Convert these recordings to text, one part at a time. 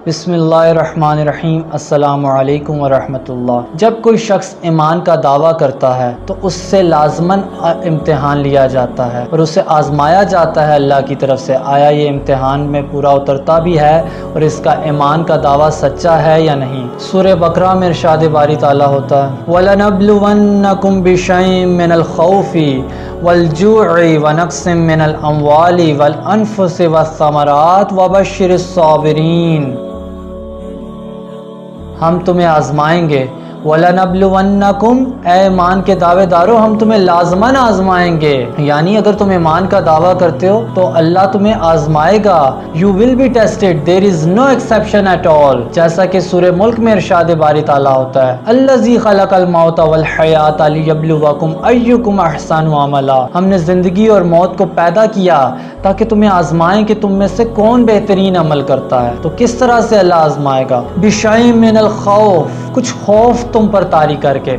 بسم اللہ الرحمن الرحیم۔ السلام علیکم ورحمۃ اللہ۔ جب کوئی شخص ایمان کا دعویٰ کرتا ہے تو اس سے لازماً امتحان لیا جاتا ہے اور اسے آزمایا جاتا ہے اللہ کی طرف سے، آیا یہ امتحان میں پورا اترتا بھی ہے اور اس کا ایمان کا دعویٰ سچا ہے یا نہیں۔ سورہ بقرہ میں ارشاد باری تعالیٰ ہوتا ہے وَلَنَبْلُوَنَّكُمْ بِشَيْءٍ مِّنَ الْخَوْفِ وَالْجُوعِ وَنَقْصٍ مِّنَ الْأَمْوَالِ وَالْأَنفُسِ وَالثَّمَرَاتِ وَبَشِّرِ الصَّابِرِينَ۔ ہم تمہیں آزمائیں گے، وَلَنَبْلُوَنَّكُمْ، اے ایمان کے دعوے دارو ہم تمہیں لازماً آزمائیں گے، یعنی اگر تم ایمان کا دعویٰ کرتے ہو تو اللہ تمہیں آزمائے گا۔ You will be tested, there is no exception at all، جیسا کہ سورہ ملک میں ارشاد باری تعالیٰ ہوتا ہے الذی خلق الموت والحیات لیبلوکم ایکم احسن عملا۔ ہم نے زندگی اور موت کو پیدا کیا تاکہ تمہیں آزمائیں کہ تم میں سے کون بہترین عمل کرتا ہے۔ تو کس طرح سے اللہ آزمائے گا؟ بشیء من الخوف، کچھ خوف تم پر طاری کر کے،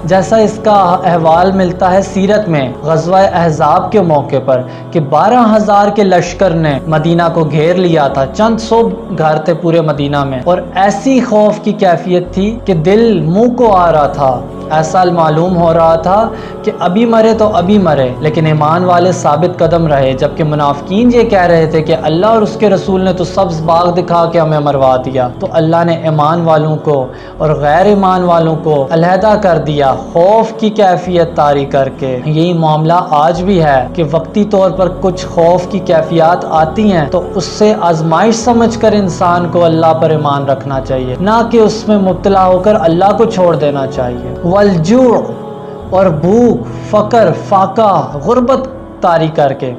جیسا اس کا احوال ملتا ہے سیرت میں غزوہ احزاب کے موقع پر کہ 12,000 کے لشکر نے مدینہ کو گھیر لیا تھا، چند سو گھر تھے پورے مدینہ میں، اور ایسی خوف کی کیفیت تھی کہ دل منہ کو آ رہا تھا، ایسا معلوم ہو رہا تھا کہ ابھی مرے تو ابھی مرے، لیکن ایمان والے ثابت قدم رہے، جبکہ منافقین یہ کہہ رہے تھے کہ اللہ اور اس کے رسول نے تو سبز باغ دکھا کے ہمیں مروا دیا۔ تو اللہ نے ایمان والوں کو اور غیر ایمان والوں کو علیحدہ کر دیا خوف کی کیفیت طاری کر کے۔ یہی معاملہ آج بھی ہے کہ وقتی طور پر کچھ خوف کی کیفیات آتی ہیں تو اس سے آزمائش سمجھ کر انسان کو اللہ پر ایمان رکھنا چاہیے، نہ کہ اس میں مبتلا ہو کر اللہ کو چھوڑ دینا چاہیے۔ والجوع، اور بھوک، فقر، فاقہ، غربت طاری کر کے،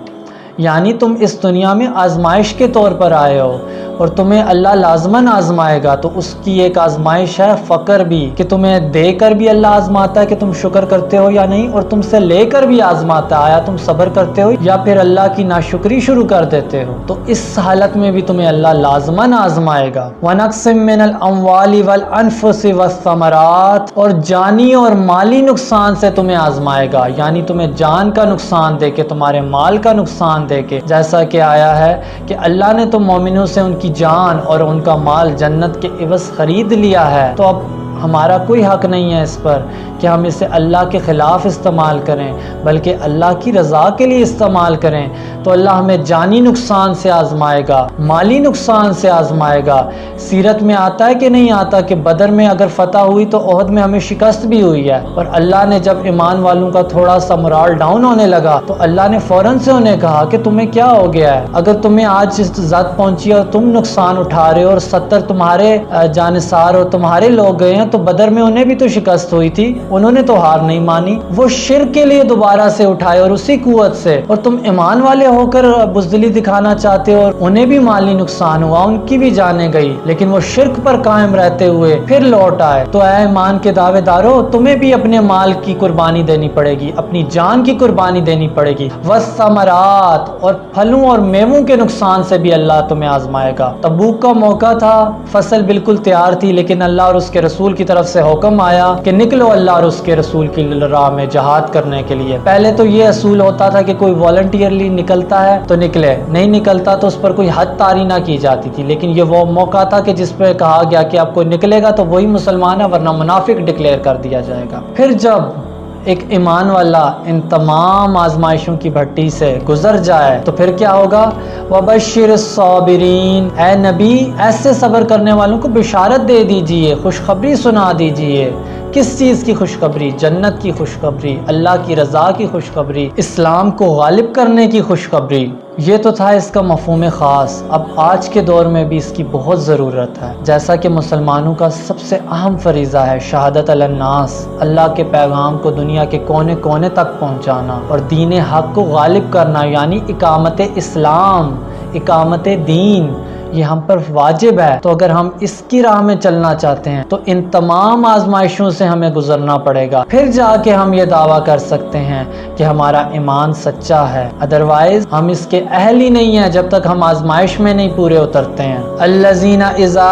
یعنی تم اس دنیا میں آزمائش کے طور پر آئے ہو اور تمہیں اللہ لازماً آزمائے گا، تو اس کی ایک آزمائش ہے فقر بھی، کہ تمہیں دے کر بھی اللہ آزماتا ہے کہ تم شکر کرتے ہو یا نہیں، اور تم سے لے کر بھی آزماتا ہے آیا تم صبر کرتے ہو یا پھر اللہ کی ناشکری شروع کر دیتے ہو۔ تو اس حالت میں بھی تمہیں اللہ لازماً آزمائے گا۔ وَنَقْصٍ مِّنَ الْأَمْوَالِ وَالْأَنفُسِ وَالثَّمَرَاتِ، اور جانی اور مالی نقصان سے تمہیں آزمائے گا، یعنی تمہیں جان کا نقصان دے کے، تمہارے مال کا نقصان دے کے، جیسا کہ آیا ہے کہ اللہ نے تو مومنوں سے ان کی جان اور ان کا مال جنت کے عوض خرید لیا ہے، تو اب ہمارا کوئی حق نہیں ہے اس پر کہ ہم اسے اللہ کے خلاف استعمال کریں، بلکہ اللہ کی رضا کے لیے استعمال کریں۔ تو اللہ ہمیں جانی نقصان سے آزمائے گا، مالی نقصان سے آزمائے گا۔ سیرت میں آتا ہے کہ نہیں آتا کہ بدر میں اگر فتح ہوئی تو احد میں ہمیں شکست بھی ہوئی ہے، اور اللہ نے جب ایمان والوں کا تھوڑا سا مرال ڈاؤن ہونے لگا تو اللہ نے فوراً سے انہیں کہا کہ تمہیں کیا ہو گیا ہے؟ اگر تمہیں آج ذات پہنچی اور تم نقصان اٹھا رہے ہو اور 70 تمہارے جانثار اور تمہارے لوگ گئے ہیں، تو بدر میں انہیں بھی تو شکست ہوئی تھی، انہوں نے تو ہار نہیں مانی، وہ شرک کے لیے دوبارہ سے اٹھائے اور اسی قوت سے، اور تم ایمان والے ہو کر بزدلی دکھانا چاہتے ہو، اور انہیں بھی مالی نقصان ہوا، ان کی بھی جانیں گئی، لیکن وہ شرک پر قائم رہتے ہوئے پھر لوٹ آئے۔ تو اے ایمان کے دعوے دارو، تمہیں بھی اپنے مال کی قربانی دینی پڑے گی، اپنی جان کی قربانی دینی پڑے گی۔ والثمرات، اور پھلوں اور میووں کے نقصان سے بھی اللہ تمہیں آزمائے گا۔ تبوک کا موقع تھا، فصل بالکل تیار تھی، لیکن اللہ اور اس کے رسول کی طرف سے حکم آیا کہ نکلو اللہ اور اس کے رسول کی راہ میں جہاد کرنے کے لیے۔ پہلے تو یہ اصول ہوتا تھا کہ کوئی والنٹیئرلی نکلتا ہے تو نکلے، نہیں نکلتا تو اس پر کوئی حد طاری نہ کی جاتی تھی، لیکن یہ وہ موقع تھا کہ جس پہ کہا گیا کہ اب کوئی نکلے گا تو وہی مسلمان ہے، ورنہ منافق ڈکلیئر کر دیا جائے گا۔ پھر جب ایک ایمان والا ان تمام آزمائشوں کی بھٹی سے گزر جائے تو پھر کیا ہوگا؟ وَبَشِّرِ الصَّابِرِينَ، اے نبی ایسے صبر کرنے والوں کو بشارت دے دیجئے، خوشخبری سنا دیجئے۔ کس چیز کی خوشخبری؟ جنت کی خوشخبری، اللہ کی رضا کی خوشخبری، اسلام کو غالب کرنے کی خوشخبری۔ یہ تو تھا اس کا مفہوم خاص، اب آج کے دور میں بھی اس کی بہت ضرورت ہے، جیسا کہ مسلمانوں کا سب سے اہم فریضہ ہے شہادت علی الناس، اللہ کے پیغام کو دنیا کے کونے کونے تک پہنچانا اور دین حق کو غالب کرنا، یعنی اقامت اسلام، اقامت دین، یہ ہم پر واجب ہے۔ تو اگر ہم اس کی راہ میں چلنا چاہتے ہیں تو ان تمام آزمائشوں سے ہمیں گزرنا پڑے گا، پھر جا کے ہم یہ دعویٰ کر سکتے ہیں کہ ہمارا ایمان سچا ہے، ادروائز ہم اس کے اہل ہی نہیں ہیں جب تک ہم آزمائش میں نہیں پورے اترتے ہیں۔ الذین اذا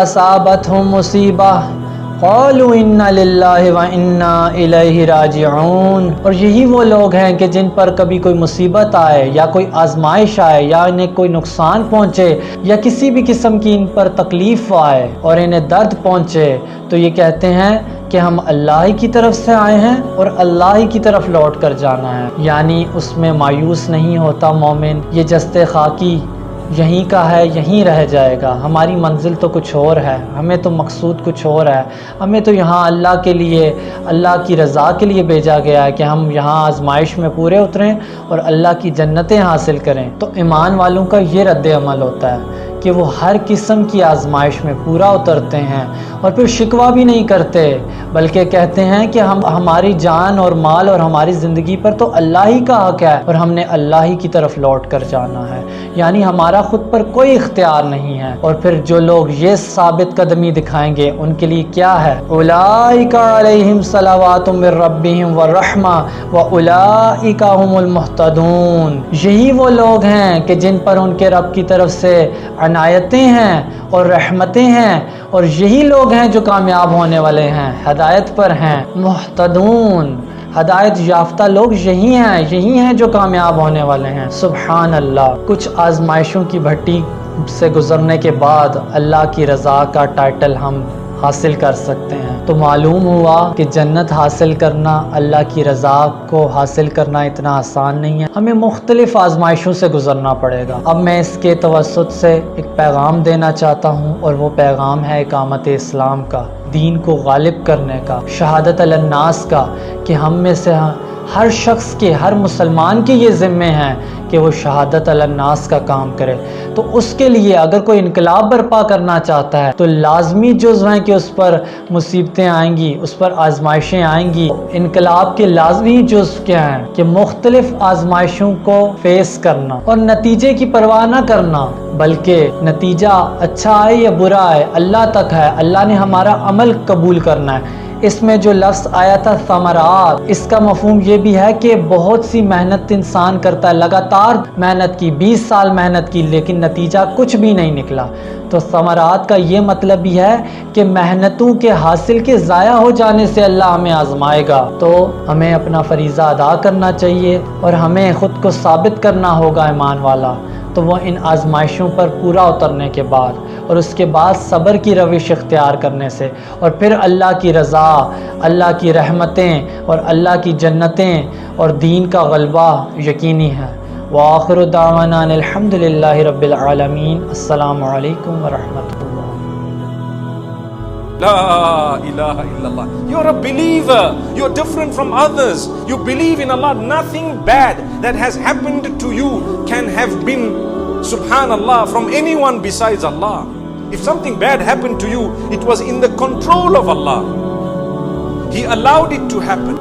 اصابتہم مصیبہ، قالوا انا للہ و انا الیہ راجعون. اور یہی وہ لوگ ہیں کہ جن پر کبھی کوئی مصیبت آئے یا کوئی آزمائش آئے یا انہیں کوئی نقصان پہنچے یا کسی بھی قسم کی ان پر تکلیف آئے اور انہیں درد پہنچے تو یہ کہتے ہیں کہ ہم اللہ ہی کی طرف سے آئے ہیں اور اللہ ہی کی طرف لوٹ کر جانا ہے. یعنی اس میں مایوس نہیں ہوتا مومن. یہ جست خاکی یہیں کا ہے، یہیں رہ جائے گا. ہماری منزل تو کچھ اور ہے، ہمیں تو مقصود کچھ اور ہے. ہمیں تو یہاں اللہ کے لیے، اللہ کی رضا کے لیے بھیجا گیا ہے کہ ہم یہاں آزمائش میں پورے اتریں اور اللہ کی جنتیں حاصل کریں. تو ایمان والوں کا یہ رد عمل ہوتا ہے کہ وہ ہر قسم کی آزمائش میں پورا اترتے ہیں اور پھر شکوہ بھی نہیں کرتے، بلکہ کہتے ہیں کہ ہماری جان اور مال اور ہماری زندگی پر تو اللہ ہی کا حق ہے اور ہم نے اللہ ہی کی طرف لوٹ کر جانا ہے. یعنی ہمارا خود پر کوئی اختیار نہیں ہے. اور پھر جو لوگ یہ ثابت قدمی دکھائیں گے ان کے لیے کیا ہے؟ اولئک علیہم صلوات من ربہم ورحمہ واولئک هم المہتدون. یہی وہ لوگ ہیں کہ جن پر ان کے رب کی طرف سے عنایتیں ہیں اور رحمتیں ہیں، اور یہی لوگ ہیں جو کامیاب ہونے والے ہیں، ہدایت پر ہیں. محتدون، ہدایت یافتہ لوگ یہی ہیں جو کامیاب ہونے والے ہیں. سبحان اللہ. کچھ آزمائشوں کی بھٹی سے گزرنے کے بعد اللہ کی رضا کا ٹائٹل ہم حاصل کر سکتے ہیں. تو معلوم ہوا کہ جنت حاصل کرنا، اللہ کی رضا کو حاصل کرنا اتنا آسان نہیں ہے. ہمیں مختلف آزمائشوں سے گزرنا پڑے گا. اب میں اس کے توسط سے ایک پیغام دینا چاہتا ہوں، اور وہ پیغام ہے اقامت اسلام کا، دین کو غالب کرنے کا، شہادت علی الناس کا، کہ ہم میں سے ہر شخص کے، ہر مسلمان کے یہ ذمے ہیں کہ وہ شہادت علی الناس کا کام کرے. تو اس کے لیے اگر کوئی انقلاب برپا کرنا چاہتا ہے تو لازمی جزو ہیں کہ اس پر مصیبتیں آئیں گی، اس پر آزمائشیں آئیں گی. انقلاب کے لازمی جزو کیا ہیں؟ کہ مختلف آزمائشوں کو فیس کرنا اور نتیجے کی پرواہ نہ کرنا، بلکہ نتیجہ اچھا آئے یا برا آئے اللہ تک ہے. اللہ نے ہمارا عمل قبول کرنا ہے. اس میں جو لفظ آیا تھا ثمرات، اس کا مفہوم یہ بھی ہے کہ بہت سی محنت انسان کرتا ہے، لگاتار محنت کی، 20 سال محنت کی، لیکن نتیجہ کچھ بھی نہیں نکلا. تو ثمرات کا یہ مطلب بھی ہے کہ محنتوں کے حاصل کے ضائع ہو جانے سے اللہ ہمیں آزمائے گا. تو ہمیں اپنا فریضہ ادا کرنا چاہیے اور ہمیں خود کو ثابت کرنا ہوگا ایمان والا. تو وہ ان آزمائشوں پر پورا اترنے کے بعد اور اس کے بعد صبر کی روش اختیار کرنے سے، اور پھر اللہ کی رضا، اللہ کی رحمتیں اور اللہ کی جنتیں اور دین کا غلبہ یقینی ہے. وآخر دعوانا الحمد للہ رب العالمین. السلام علیکم ورحمۃ اللہ. La ilaha illallah. You're a believer. You're different from others. You believe in Allah. Nothing bad that has happened to you can have been, subhanallah, from anyone besides Allah. If something bad happened to you, it was in the control of Allah. He allowed it to happen.